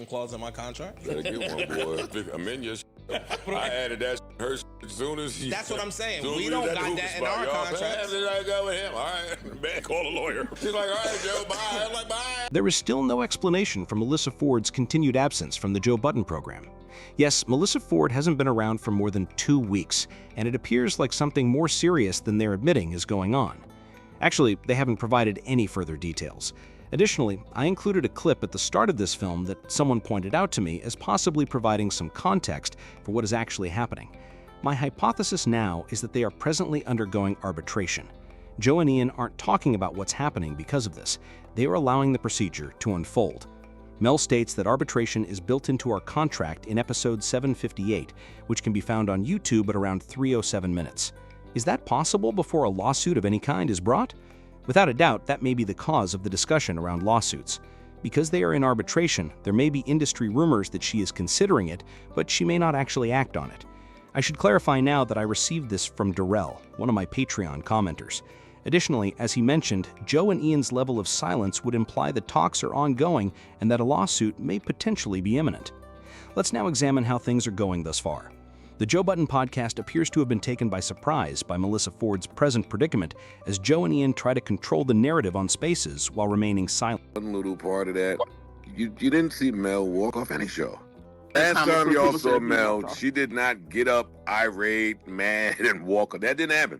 clause in my contract. Better get one, boy. Amend your I added that her as soon as he... That's what I'm saying. Soon We as don't at the got hoop that in spot, our y'all. contracts. I go with him. All right, man, call a lawyer. She's like, all right, Joe, bye. I'm like, bye. There is still no explanation for Melissa Ford's continued absence from the Joe Budden program. Yes, Melissa Ford hasn't been around for more than 2 weeks, and it appears like something more serious than they're admitting is going on. Actually, they haven't provided any further details. Additionally, I included a clip at the start of this film that someone pointed out to me as possibly providing some context for what is actually happening. My hypothesis now is that they are presently undergoing arbitration. Joe and Ian aren't talking about what's happening because of this. They are allowing the procedure to unfold. Mel states that arbitration is built into our contract in episode 758, which can be found on YouTube at around 3:07 minutes. Is that possible before a lawsuit of any kind is brought? Without a doubt, that may be the cause of the discussion around lawsuits. Because they are in arbitration, there may be industry rumors that she is considering it, but she may not actually act on it. I should clarify now that I received this from Darrell, one of my Patreon commenters. Additionally, as he mentioned, Joe and Ian's level of silence would imply that talks are ongoing and that a lawsuit may potentially be imminent. Let's now examine how things are going thus far. The Joe Budden podcast appears to have been taken by surprise by Melissa Ford's present predicament as Joe and Ian try to control the narrative on Spaces while remaining silent. One little part of that, you didn't see Mel walk off any show. Last time y'all saw Mel, she did not get up irate, mad, and walk up. That didn't happen.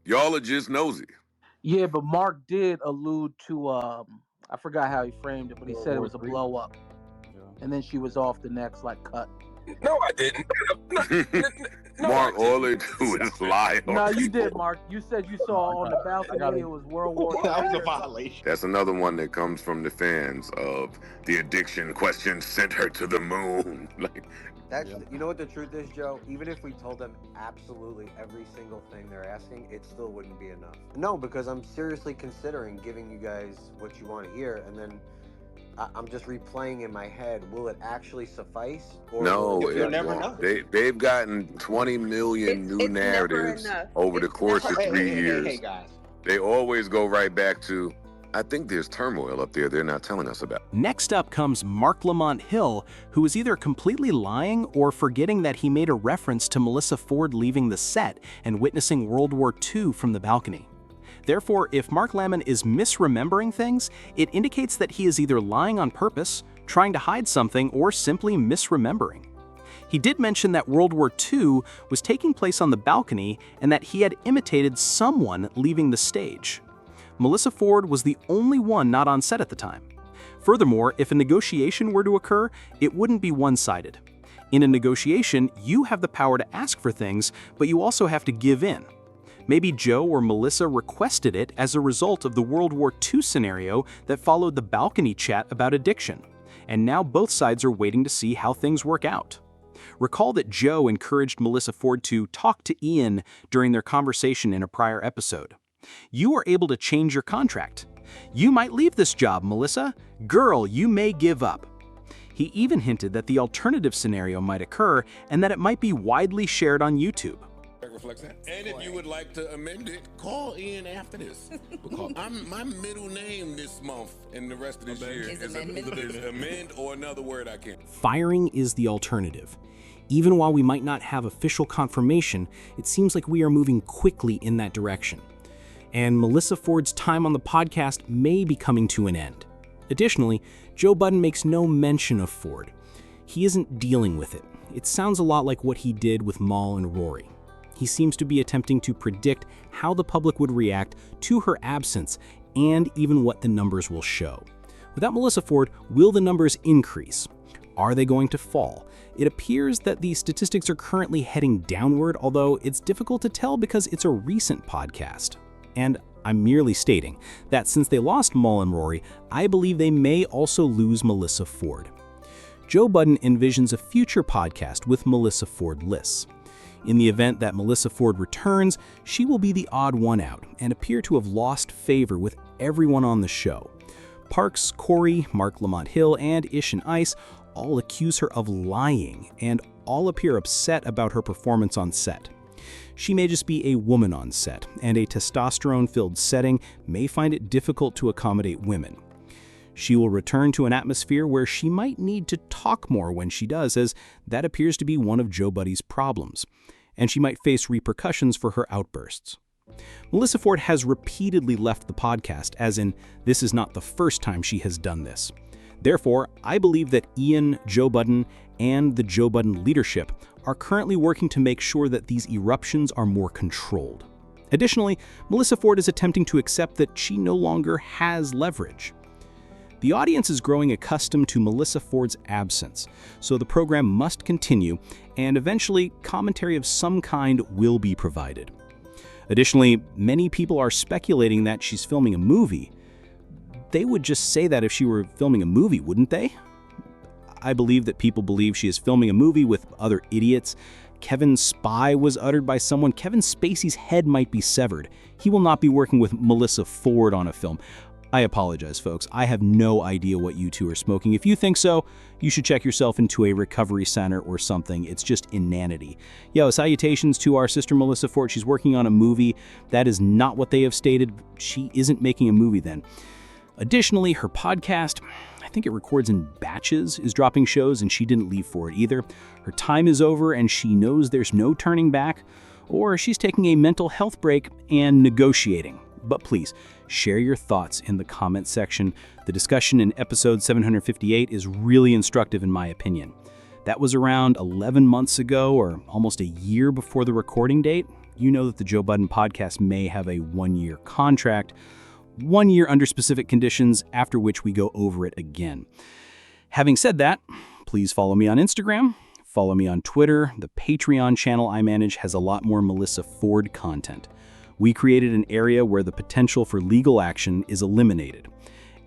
Y'all are just nosy. Yeah, but Mark did allude to, I forgot how he framed it, but he said it was a blow up. And then she was off the next, cut. No, I didn't. Mark, all they do is lie. No, you did, Mark. You said you saw on the balcony it was World War II. That was a violation. That's another one that comes from the fans of the addiction question sent her to the moon. You know what the truth is, Joe? Even if we told them absolutely every single thing they're asking, it still wouldn't be enough. No, because I'm seriously considering giving you guys what you want to hear, and then I'm just replaying in my head, will it actually suffice? Or no, you'll never know. They've gotten 20 million new narratives over the course of 3 years. Hey, guys. They always go right back to, I think there's turmoil up there they're not telling us about. Next up comes Mark Lamont Hill, who is either completely lying or forgetting that he made a reference to Melissa Ford leaving the set and witnessing World War II from the balcony. Therefore, if Mark Lamont is misremembering things, it indicates that he is either lying on purpose, trying to hide something, or simply misremembering. He did mention that World War II was taking place on the balcony and that he had imitated someone leaving the stage. Melissa Ford was the only one not on set at the time. Furthermore, if a negotiation were to occur, it wouldn't be one-sided. In a negotiation, you have the power to ask for things, but you also have to give in. Maybe Joe or Melissa requested it as a result of the World War II scenario that followed the balcony chat about addiction, and now both sides are waiting to see how things work out. Recall that Joe encouraged Melissa Ford to talk to Ian during their conversation in a prior episode. You are able to change your contract. You might leave this job, Melissa. Girl, you may give up. He even hinted that the alternative scenario might occur and that it might be widely shared on YouTube. Reflects that. And if you would like to amend it, call Ian after this. My middle name this month and the rest of this year is amend or another word I can't. Firing is the alternative. Even while we might not have official confirmation, it seems like we are moving quickly in that direction. And Melissa Ford's time on the podcast may be coming to an end. Additionally, Joe Budden makes no mention of Ford. He isn't dealing with it. It sounds a lot like what he did with Mal and Rory. He seems to be attempting to predict how the public would react to her absence and even what the numbers will show. Without Melissa Ford, will the numbers increase? Are they going to fall? It appears that the statistics are currently heading downward, although it's difficult to tell because it's a recent podcast. And I'm merely stating that since they lost Mal and Rory, I believe they may also lose Melissa Ford. Joe Budden envisions a future podcast with Melissa Ford-less. In the event that Melissa Ford returns, she will be the odd one out and appear to have lost favor with everyone on the show. Parks, Corey, Mark Lamont Hill, and Ish and Ice all accuse her of lying and all appear upset about her performance on set. She may just be a woman on set, and a testosterone-filled setting may find it difficult to accommodate women. She will return to an atmosphere where she might need to talk more when she does, as that appears to be one of Joe Buddy's problems, and she might face repercussions for her outbursts. Melissa Ford has repeatedly left the podcast, as in, this is not the first time she has done this. Therefore, I believe that Ian, Joe Budden, and the Joe Budden leadership are currently working to make sure that these eruptions are more controlled. Additionally, Melissa Ford is attempting to accept that she no longer has leverage. The audience is growing accustomed to Melissa Ford's absence, so the program must continue, and eventually, commentary of some kind will be provided. Additionally, many people are speculating that she's filming a movie. They would just say that if she were filming a movie, wouldn't they? I believe that people believe she is filming a movie with other idiots. Kevin's spy was uttered by someone. Kevin Spacey's head might be severed. He will not be working with Melissa Ford on a film. I apologize, folks. I have no idea what you two are smoking. If you think so, you should check yourself into a recovery center or something. It's just inanity. Yo, salutations to our sister Melissa Ford. She's working on a movie. That is not what they have stated. She isn't making a movie then. Additionally, her podcast, I think it records in batches, is dropping shows, and she didn't leave for it either. Her time is over, and she knows there's no turning back, or she's taking a mental health break and negotiating. But please, share your thoughts in the comments section. The discussion in episode 758 is really instructive in my opinion. That was around 11 months ago, or almost a year before the recording date. You know that the Joe Budden podcast may have a 1-year contract, 1 year under specific conditions, after which we go over it again. Having said that, please follow me on Instagram, follow me on Twitter. The Patreon channel I manage has a lot more Melissa Ford content. We created an area where the potential for legal action is eliminated.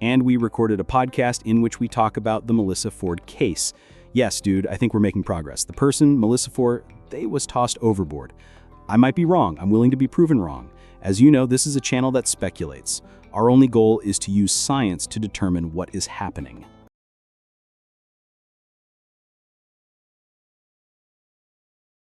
And we recorded a podcast in which we talk about the Melissa Ford case. Yes, dude, I think we're making progress. The person, Melissa Ford, they was tossed overboard. I might be wrong. I'm willing to be proven wrong. As you know, this is a channel that speculates. Our only goal is to use science to determine what is happening.